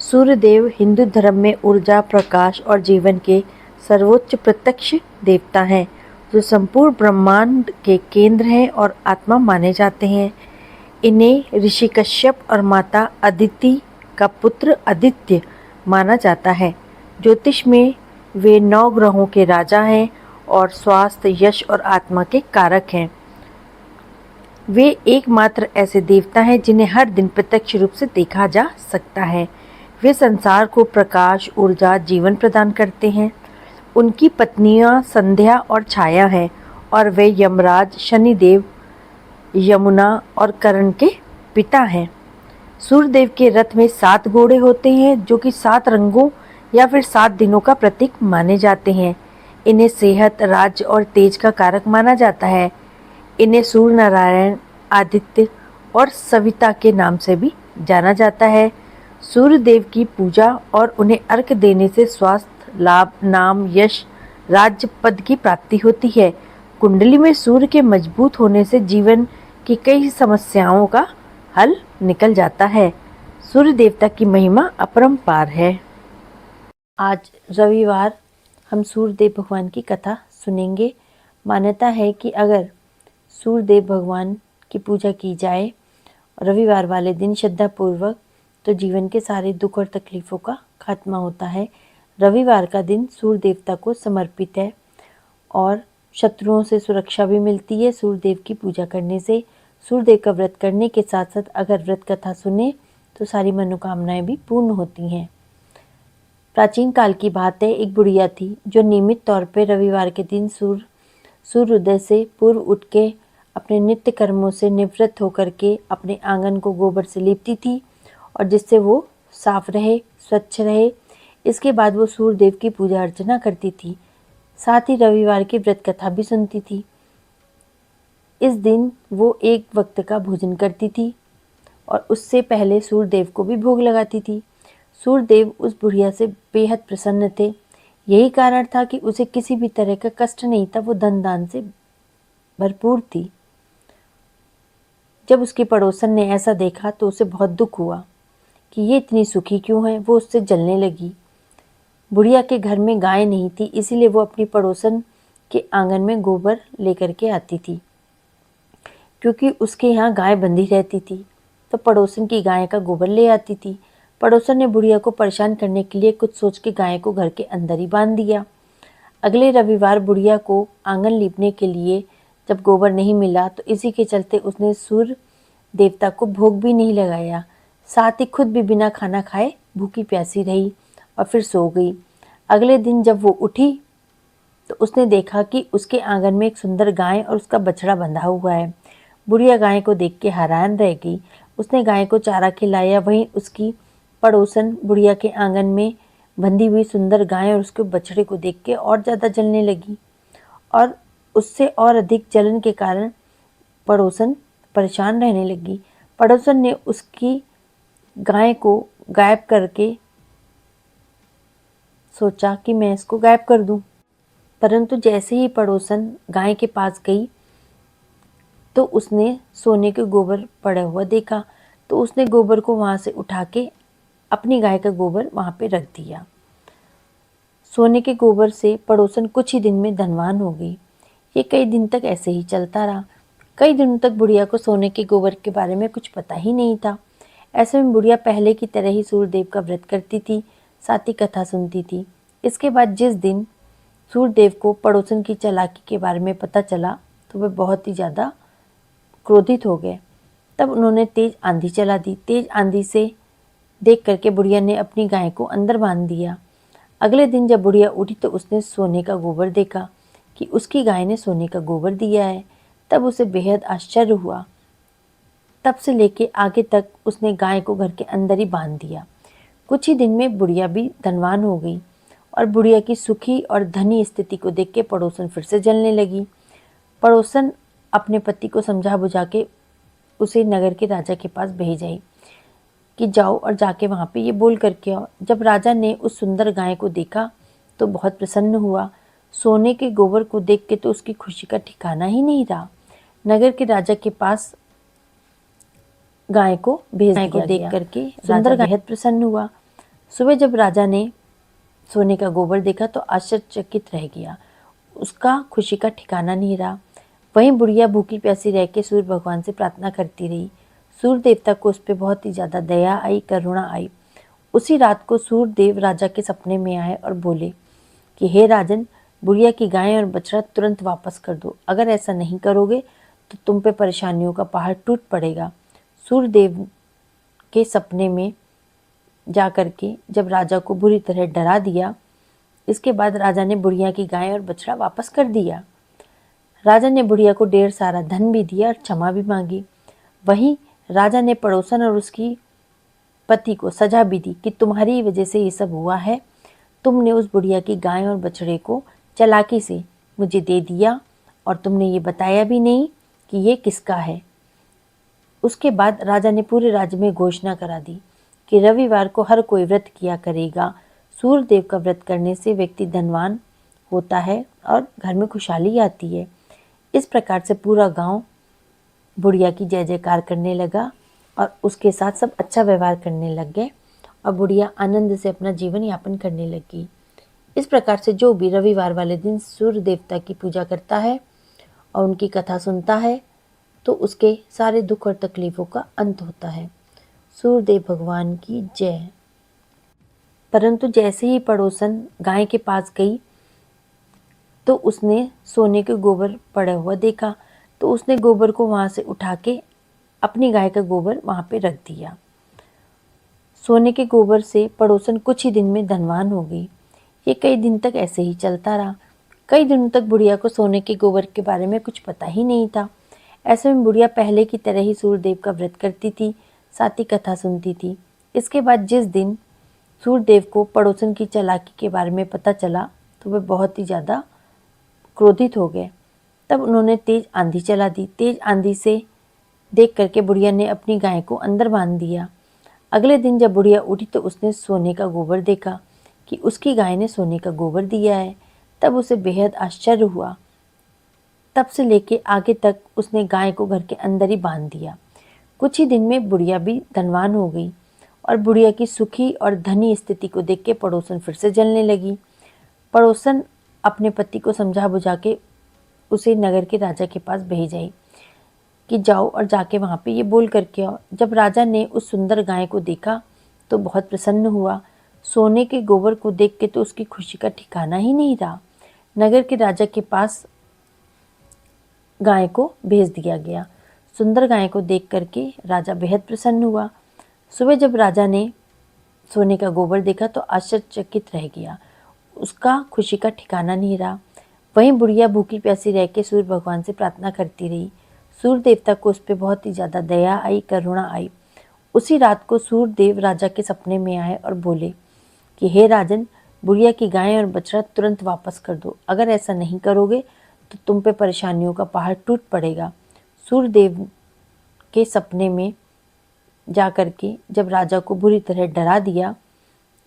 सूर्यदेव हिंदू धर्म में ऊर्जा, प्रकाश और जीवन के सर्वोच्च प्रत्यक्ष देवता हैं, जो संपूर्ण ब्रह्मांड के केंद्र हैं और आत्मा माने जाते हैं। इन्हें ऋषि कश्यप और माता अदिति का पुत्र आदित्य माना जाता है। ज्योतिष में वे 9 ग्रहों के राजा हैं और स्वास्थ्य, यश और आत्मा के कारक हैं। वे एकमात्र ऐसे देवता हैं जिन्हें हर दिन प्रत्यक्ष रूप से देखा जा सकता है। वे संसार को प्रकाश, ऊर्जा, जीवन प्रदान करते हैं। उनकी पत्नियां संध्या और छाया हैं और वे यमराज, शनिदेव, यमुना और करण के पिता हैं। सूर्यदेव के रथ में 7 घोड़े होते हैं, जो कि 7 रंगों या फिर 7 दिनों का प्रतीक माने जाते हैं। इन्हें सेहत, राज्य और तेज का कारक माना जाता है। इन्हें सूर्य नारायण, आदित्य और सविता के नाम से भी जाना जाता है। सूर्य देव की पूजा और उन्हें अर्घ्य देने से स्वास्थ्य, लाभ, नाम, यश, राज्य पद की प्राप्ति होती है। कुंडली में सूर्य के मजबूत होने से जीवन की कई समस्याओं का हल निकल जाता है। सूर्य देवता की महिमा अपरंपार है। आज रविवार हम सूर्यदेव भगवान की कथा सुनेंगे। मान्यता है कि अगर सूर्यदेव भगवान की पूजा की जाए रविवार वाले दिन श्रद्धापूर्वक, तो जीवन के सारे दुख और तकलीफ़ों का खात्मा होता है। रविवार का दिन सूर्य देवता को समर्पित है और शत्रुओं से सुरक्षा भी मिलती है सूर्यदेव की पूजा करने से। सूर्यदेव का व्रत करने के साथ साथ अगर व्रत कथा सुने तो सारी मनोकामनाएं भी पूर्ण होती हैं। प्राचीन काल की बात है, एक बुढ़िया थी जो नियमित तौर पर रविवार के दिन सूर्योदय से पूर्व उठ के अपने नित्य कर्मों से निवृत्त होकर के अपने आंगन को गोबर से लीपती थी और जिससे वो साफ रहे, स्वच्छ रहे। इसके बाद वो सूर्यदेव की पूजा अर्चना करती थी, साथ ही रविवार की व्रत कथा भी सुनती थी। इस दिन वो एक वक्त का भोजन करती थी और उससे पहले सूर्यदेव को भी भोग लगाती थी। सूर्यदेव उस बुढ़िया से बेहद प्रसन्न थे। यही कारण था कि उसे किसी भी तरह का कष्ट नहीं था, वो धन दान से भरपूर थी। जब उसकी पड़ोसन ने ऐसा देखा तो उसे बहुत दुख हुआ कि ये इतनी सुखी क्यों है। वो उससे जलने लगी। बुढ़िया के घर में गाय नहीं थी, इसीलिए वो अपनी पड़ोसन के आंगन में गोबर लेकर के आती थी। क्योंकि उसके यहाँ गाय बंधी रहती थी तो पड़ोसन की गाय का गोबर ले आती थी। पड़ोसन ने बुढ़िया को परेशान करने के लिए कुछ सोच के गाय को घर के अंदर ही बांध दिया। अगले रविवार बुढ़िया को आंगन लीपने के लिए जब गोबर नहीं मिला तो इसी के चलते उसने सूर्य देवता को भोग भी नहीं लगाया, साथ ही खुद भी बिना खाना खाए भूखी प्यासी रही और फिर सो गई। अगले दिन जब वो उठी तो उसने देखा कि उसके आंगन में एक सुंदर गाय और उसका बछड़ा बंधा हुआ है। बुढ़िया गाय को देख के हैरान रह गई। उसने गाय को चारा खिलाया। वहीं उसकी पड़ोसन बुढ़िया के आंगन में बंधी हुई सुंदर गाय और उसके बछड़े को देख के और ज़्यादा जलने लगी और उससे और अधिक जलन के कारण पड़ोसन परेशान रहने लगी। पड़ोसन ने उसकी गाय को गायब करके सोचा कि मैं इसको गायब कर दूं, परंतु जैसे ही पड़ोसन गाय के पास गई तो उसने सोने के गोबर पड़ा हुआ देखा, तो उसने गोबर को वहाँ से उठा के अपनी गाय का गोबर वहाँ पे रख दिया। सोने के गोबर से पड़ोसन कुछ ही दिन में धनवान हो गई। ये कई दिन तक ऐसे ही चलता रहा। कई दिनों तक बुढ़िया को सोने के गोबर के बारे में कुछ पता ही नहीं था। ऐसे में बुढ़िया पहले की तरह ही सूर्यदेव का व्रत करती थी, साथ ही कथा सुनती थी। इसके बाद जिस दिन सूर्यदेव को पड़ोसन की चालाकी के बारे में पता चला तो वे बहुत ही ज़्यादा क्रोधित हो गए। तब उन्होंने तेज आंधी चला दी। तेज आंधी से देख करके बुढ़िया ने अपनी गाय को अंदर बांध दिया। अगले दिन जब बुढ़िया उठी तो उसने सोने का गोबर देखा कि उसकी गाय ने सोने का गोबर दिया है। तब उसे बेहद आश्चर्य हुआ। तब से लेके आगे तक उसने गाय को घर के अंदर ही बांध दिया। कुछ ही दिन में बुढ़िया भी धनवान हो गई और बुढ़िया की सुखी और धनी स्थिति को देख के पड़ोसन फिर से जलने लगी। पड़ोसन अपने पति को समझा बुझा के उसे नगर के राजा के पास भेज आई कि जाओ और जाके वहाँ पे ये बोल करके आओ। जब राजा ने उस सुंदर गाय को देखा तो बहुत प्रसन्न हुआ। सोने के गोबर को देख के तो उसकी खुशी का ठिकाना ही नहीं रहा। नगर के राजा के पास गाय को भेज दिया गया। देख करके सुंदर गाय बेहद प्रसन्न हुआ। सुबह जब राजा ने सोने का गोबर देखा तो आश्चर्यचकित रह गया। उसका खुशी का ठिकाना नहीं रहा। वहीं बुढ़िया भूखी प्यासी रह के सूर्य भगवान से प्रार्थना करती रही। सूर्य देवता को उस पर बहुत ही ज्यादा दया आई, करुणा आई। उसी रात को सूर्य देव राजा के सपने में आए और बोले कि हे राजन, बुढ़िया की गाय और बछड़ा तुरंत वापस कर दो। अगर ऐसा नहीं करोगे तो तुम पे परेशानियों का पहाड़ टूट पड़ेगा। सूर्य देव के सपने में जा करके जब राजा को बुरी तरह डरा दिया, इसके बाद राजा ने बुढ़िया की गाय और बछड़ा वापस कर दिया। राजा ने बुढ़िया को ढेर सारा धन भी दिया और क्षमा भी मांगी। वहीं राजा ने पड़ोसन और उसकी पति को सजा भी दी कि तुम्हारी वजह से ये सब हुआ है। तुमने उस बुढ़िया की गाय और बछड़े को चालाकी से मुझे दे दिया और तुमने ये बताया भी नहीं कि ये किसका है। उसके बाद राजा ने पूरे राज्य में घोषणा करा दी कि रविवार को हर कोई व्रत किया करेगा। सूर्य देव का व्रत करने से व्यक्ति धनवान होता है और घर में खुशहाली आती है। इस प्रकार से पूरा गांव बुढ़िया की जय जयकार करने लगा और उसके साथ सब अच्छा व्यवहार करने लग गए और बुढ़िया आनंद से अपना जीवन यापन करने लगी। इस प्रकार से जो भी रविवार वाले दिन सूर्य देवता की पूजा करता है और उनकी कथा सुनता है तो उसके सारे दुख और तकलीफों का अंत होता है। सूर्यदेव भगवान की जय। परंतु जैसे ही पड़ोसन गाय के पास गई तो उसने सोने के गोबर पड़ा हुआ देखा, तो उसने गोबर को वहां से उठा के अपनी गाय का गोबर वहां पे रख दिया। सोने के गोबर से पड़ोसन कुछ ही दिन में धनवान हो गई। ये कई दिन तक ऐसे ही चलता रहा। कई दिनों तक बुढ़िया को सोने के गोबर के बारे में कुछ पता ही नहीं था। ऐसे में बुढ़िया पहले की तरह ही सूर्यदेव का व्रत करती थी, साथ ही कथा सुनती थी। इसके बाद जिस दिन सूर्यदेव को पड़ोसन की चालाकी के बारे में पता चला तो वे बहुत ही ज़्यादा क्रोधित हो गए। तब उन्होंने तेज आंधी चला दी। तेज आंधी से देख करके बुढ़िया ने अपनी गाय को अंदर बांध दिया। अगले दिन जब बुढ़िया उठी तो उसने सोने का गोबर देखा कि उसकी गाय ने सोने का गोबर दिया है। तब उसे बेहद आश्चर्य हुआ। तब से लेके आगे तक उसने गाय को घर के अंदर ही बांध दिया। कुछ ही दिन में बुढ़िया भी धनवान हो गई और बुढ़िया की सुखी और धनी स्थिति को देख के पड़ोसन फिर से जलने लगी। पड़ोसन अपने पति को समझा बुझा के उसे नगर के राजा के पास भेज आई कि जाओ और जाके वहाँ पे ये बोल करके आओ। जब राजा ने उस सुंदर गाय को देखा तो बहुत प्रसन्न हुआ। सोने के गोबर को देख के तो उसकी खुशी का ठिकाना ही नहीं रहा। नगर के राजा के पास गाय को भेज दिया गया। सुंदर गाय को देख करके राजा बेहद प्रसन्न हुआ। सुबह जब राजा ने सोने का गोबर देखा तो आश्चर्यचकित रह गया। उसका खुशी का ठिकाना नहीं रहा। वहीं बुढ़िया भूखी प्यासी रह के सूर्य भगवान से प्रार्थना करती रही। सूर्य देवता को उस पर बहुत ही ज़्यादा दया आई, करुणा आई। उसी रात को सूर्य देव राजा के सपने में आए और बोले कि हे राजन, बुढ़िया की गाय और बछड़ा तुरंत वापस कर दो। अगर ऐसा नहीं करोगे तो तुम पे परेशानियों का पहाड़ टूट पड़ेगा। सूर्य देव के सपने में जा करके जब राजा को बुरी तरह डरा दिया,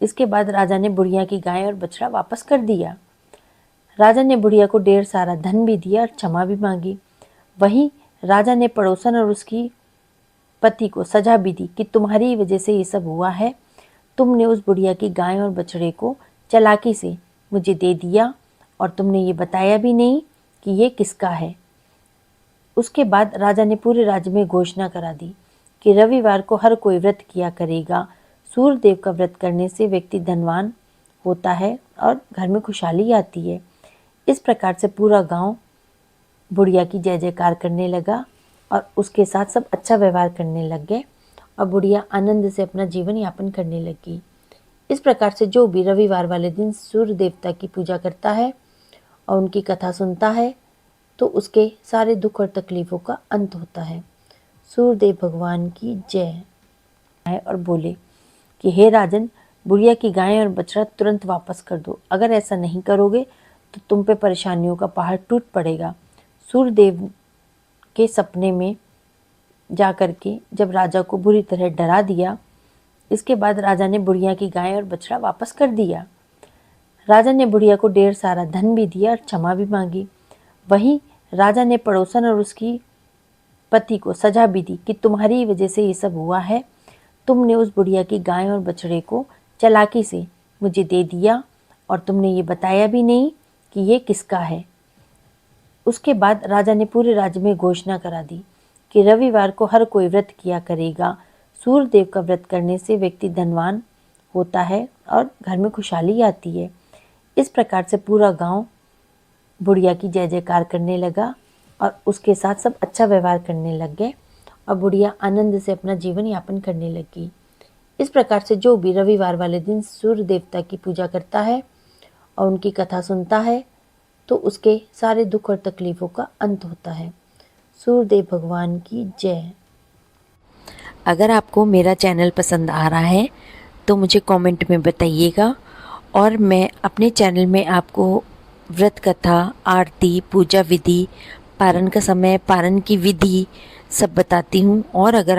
इसके बाद राजा ने बुढ़िया की गाय और बछड़ा वापस कर दिया। राजा ने बुढ़िया को ढेर सारा धन भी दिया और क्षमा भी मांगी। वहीं राजा ने पड़ोसन और उसकी पति को सजा भी दी कि तुम्हारी वजह से ये सब हुआ है। तुमने उस बुढ़िया की गाय और बछड़े को चालाकी से मुझे दे दिया और तुमने ये बताया भी नहीं कि ये किसका है। उसके बाद राजा ने पूरे राज्य में घोषणा करा दी कि रविवार को हर कोई व्रत किया करेगा। सूर्य देव का व्रत करने से व्यक्ति धनवान होता है और घर में खुशहाली आती है। इस प्रकार से पूरा गांव बुढ़िया की जय जयकार करने लगा और उसके साथ सब अच्छा व्यवहार करने लग गए और बुढ़िया आनंद से अपना जीवन यापन करने लगी। इस प्रकार से जो भी रविवार वाले दिन सूर्य देवता की पूजा करता है और उनकी कथा सुनता है तो उसके सारे दुख और तकलीफों का अंत होता है। सूर्यदेव भगवान की जय। और बोले कि हे राजन, बुढ़िया की गाय और बछड़ा तुरंत वापस कर दो। अगर ऐसा नहीं करोगे तो तुम पे परेशानियों का पहाड़ टूट पड़ेगा। सूर्यदेव के सपने में जा करके जब राजा को बुरी तरह डरा दिया, इसके बाद राजा ने बुढ़िया की गाय और बछड़ा वापस कर दिया। राजा ने बुढ़िया को ढेर सारा धन भी दिया और क्षमा भी मांगी। वहीं राजा ने पड़ोसन और उसकी पति को सजा भी दी कि तुम्हारी वजह से ये सब हुआ है। तुमने उस बुढ़िया की गाय और बछड़े को चालाकी से मुझे दे दिया और तुमने ये बताया भी नहीं कि ये किसका है। उसके बाद राजा ने पूरे राज्य में घोषणा करा दी कि रविवार को हर कोई व्रत किया करेगा। सूर्यदेव का व्रत करने से व्यक्ति धनवान होता है और घर में खुशहाली आती है। इस प्रकार से पूरा गांव बुढ़िया की जय जयकार करने लगा और उसके साथ सब अच्छा व्यवहार करने लग गए और बुढ़िया आनंद से अपना जीवन यापन करने लगी। इस प्रकार से जो भी रविवार वाले दिन सूर्य देवता की पूजा करता है और उनकी कथा सुनता है तो उसके सारे दुख और तकलीफ़ों का अंत होता है। सूर्यदेव भगवान की जय। अगर आपको मेरा चैनल पसंद आ रहा है तो मुझे कमेंट में बताइएगा और मैं अपने चैनल में आपको व्रत कथा, आरती, पूजा विधि, पारण का समय, पारण की विधि सब बताती हूँ। और अगर